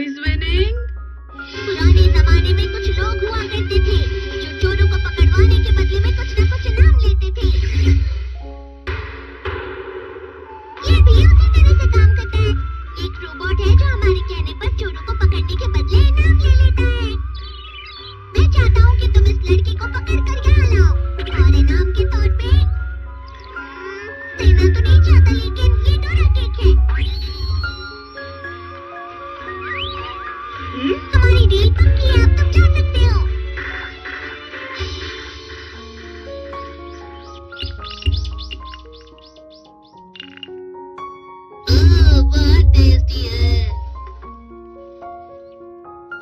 Prize winning. पुराने जमाने में कुछ लोग हुआ करते थे जो चोरों को पकड़वाने के बदले में कुछ न कुछ इनाम लेते थे। ये भी उसी तरह से काम करता है। एक रोबोट है जो हमारे कहने पर चोरों को पकड़ने के बदले इनाम ले लेता है। मैं चाहता हूँ कि तुम इस लड़की को पकड़कर यहाँ लाओ और इनाम के तौर पे देना तो नहीं चाहता, लेकिन ये डोरा केक है। हमारी डील पक्की है, अब तुम जा सकते हो। बहुत टेस्टी है।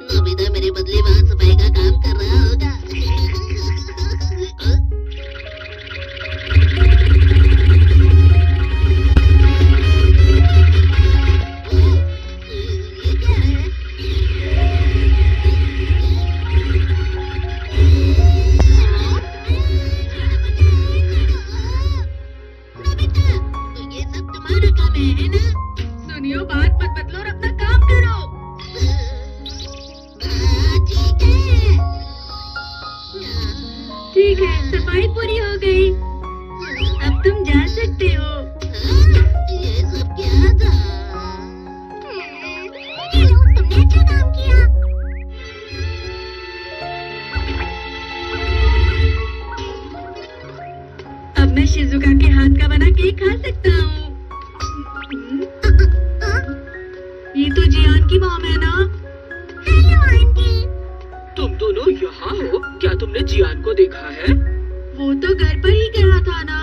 नोबिता मेरे बदले वहाँ सफाई का काम कर रहा होगा। ये क्या है? नोबिता, तो ये सब तुम्हारा काम है ना? सुनियो, बात मत बदलो और अपना काम करो। ठीक है। ठीक है, सफाई पूरी हो गई, अब तुम जा सकते हो। ये सब क्या था? चलो, तुमने अच्छा काम किया। अब मैं शिजुका के हाथ का बना केक खा सकता हूँ। ये तो जियान की मॉम है ना? Hello aunty. तुम दोनों यहाँ हो? क्या तुमने जियान को देखा है? वो तो घर पर ही गया था ना।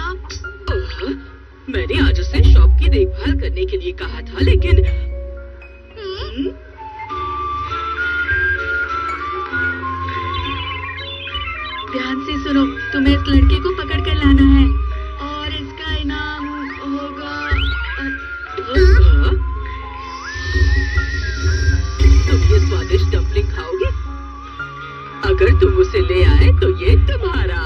मैंने आज उसे शॉप की देखभाल करने के लिए कहा था, लेकिन ध्यान से सुनो, तुम्हें इस लड़के को पकड़ कर लाना है और इसका इनाम होगा। तुम ये स्वादिष्ट डम्पलिंग खाओगे? अगर तुम उसे ले आए तो ये तुम्हारा।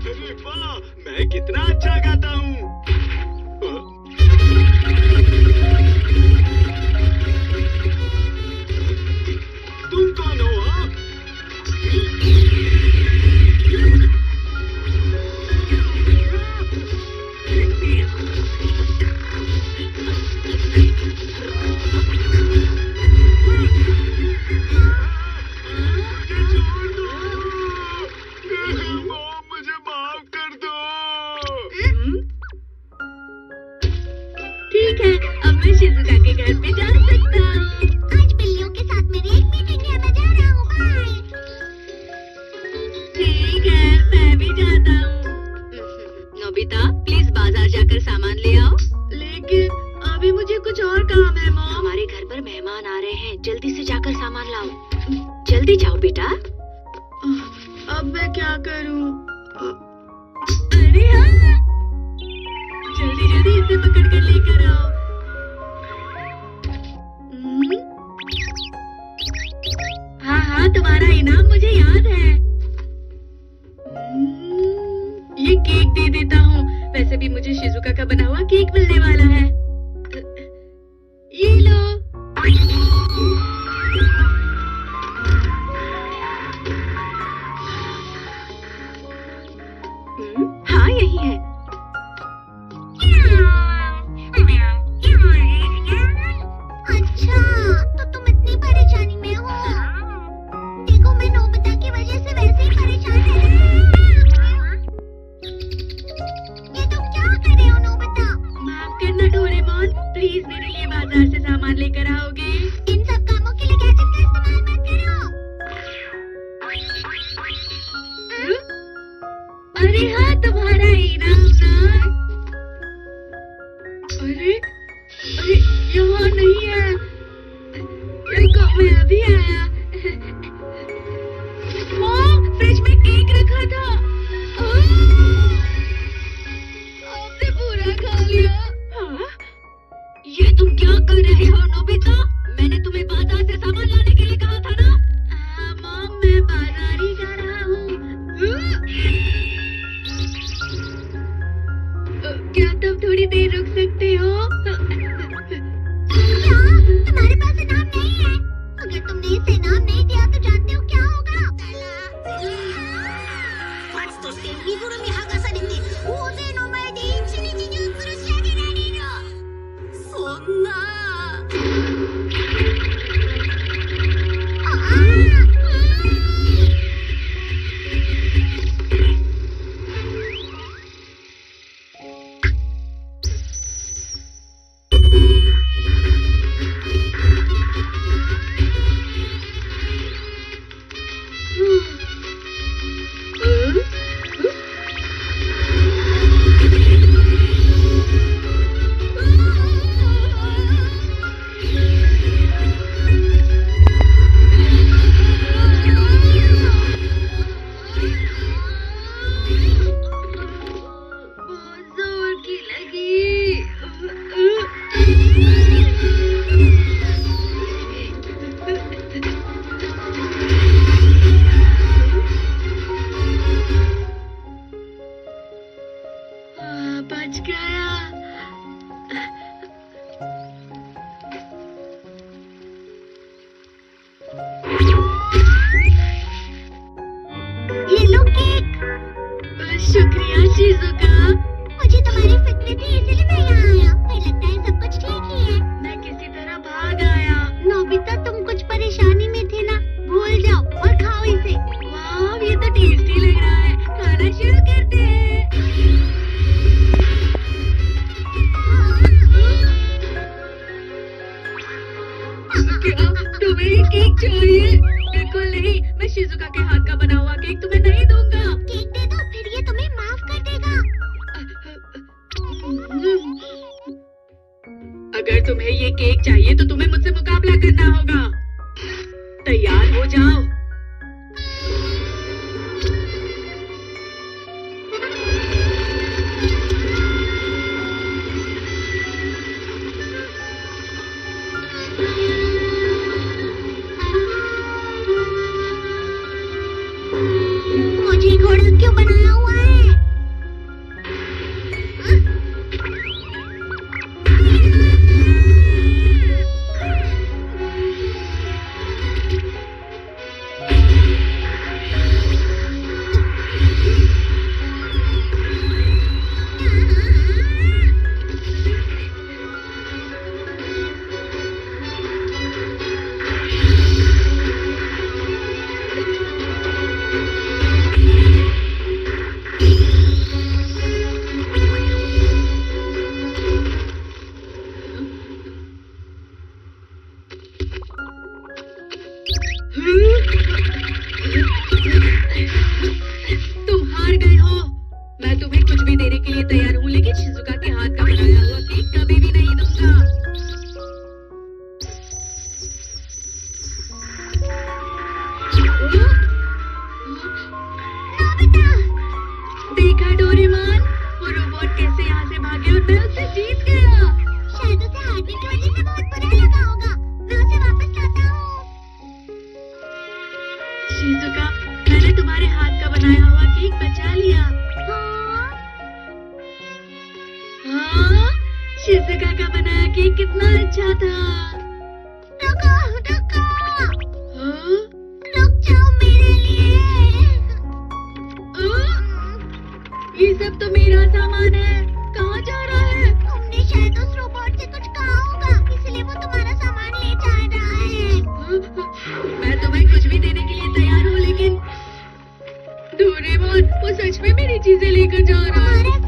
अरे वाह, मैं कितना अच्छा गाता हूँ। तुम कौन हो? हाँ? मुझे माफ कर दो। ठीक है, अब मैं शिजुका के घर पे जा सकता हूँ। आज बिल्लियों के साथ मेरी एक मीटिंग है, मैं जा रहा हूँ। बाय। ठीक है, मैं भी जाता हूँ। नोबिता, प्लीज बाजार जाकर सामान ले आओ। लेकिन अभी मुझे कुछ और काम है मॉम। हमारे घर पर मेहमान आ रहे हैं, जल्दी से जाकर सामान लाओ। जल्दी जाओ बेटा। अब मैं क्या करूँ? अरे हाँ, जल्दी जल्दी इसे पकड़ कर लेकर आओ। हाँ हाँ, तुम्हारा इनाम मुझे याद है। ये केक दे देता हूँ। वैसे भी मुझे शिजुका का बना हुआ केक मिलने वाला है। ये लो। हाँ, यही है। अच्छा, तो तुम इतनी परेशानी में हो। देखो, मैं नोबिता की वजह से वैसे ही परेशान है। ये तुम क्या कर रहे हो नोबिता? माफ करना डोरेमोन, प्लीज मेरे लिए बाजार से सामान लेकर आओगे। इन सब कामों के लिए गैजेट का इस्तेमाल मत करो। अरे हाँ, तुम्हारा इनाम ना। अरे अरे, यहाँ नहीं है। रुको, मैं अभी आया। मॉम, फ्रिज में केक रखा था। आपने पूरा खा लिया। हाँ? ये तुम क्या कर रहे हो नोबिता? मैंने तुम्हें बाजार से सामान लाने के लिए कहा था ना। मॉम, मैं बाजार ही जा रहा हूँ। क्या तुम थोड़ी देर रुक सकते हो? क्या तुम्हारे पास इनाम नहीं है? अगर तुमने इसे इनाम नहीं दिया तो जानते हो क्या होगा? बच गया। ये लो केक। शुक्रिया शिजुका। मुझे तुम्हारी फिक्र थी इसलिए मैं यहाँ आया। मुझे लगता है सब कुछ ठीक ही है। मैं किसी तरह भाग आया। नोबिता तुम कुछ परेशानी में थे ना, भूल जाओ और खाओ इसे। वाह ये तो टेस्टी लग रहा है। खाना शुरू करते हैं। क्या तुम्हें ये केक चाहिए? बिल्कुल नहीं, मैं शिजुका के हाथ का बना हुआ केक तुम्हें नहीं दूंगा। केक दे दो, फिर ये तुम्हें माफ कर देगा। अगर तुम्हें ये केक चाहिए तो तुम्हें मुझसे मुकाबला करना होगा। तैयार हो जाओ। मुझे घोड़ा क्यों बनाया हुआ है? तुम हार गए हो। मैं तुम्हें कुछ भी देने के लिए तैयार हूँ, लेकिन शिजुका के हाथ का बनाया हुआ केक कभी भी नहीं दूंगा। देखा डोरेमोन, वो रोबोट कैसे यहाँ से भागे और मैं उससे जीत गया। शायद उसे हारने की वजह से बहुत बुरा लगा होगा। मैं उसे वापस लाता हूँ। शिजुका, मैंने तुम्हारे हाथ का बनाया हुआ केक बचा लिया। हाँ, शिजुका का बनाया केक कितना अच्छा था। रुको, रुको। हाँ? रुक जाओ मेरे लिए। ये सब तो मेरा सामान है। कहाँ जा रहा है? तुमने शायद उस रोबोट से कुछ कहा होगा, इसलिए वो तुम्हारा सामान ले जा रहा है। मैं तुम्हें कुछ भी देने के लिए तैयार हूँ, लेकिन डोरेमोन वो सच में मेरी चीजें लेकर जा रहा है। हमारे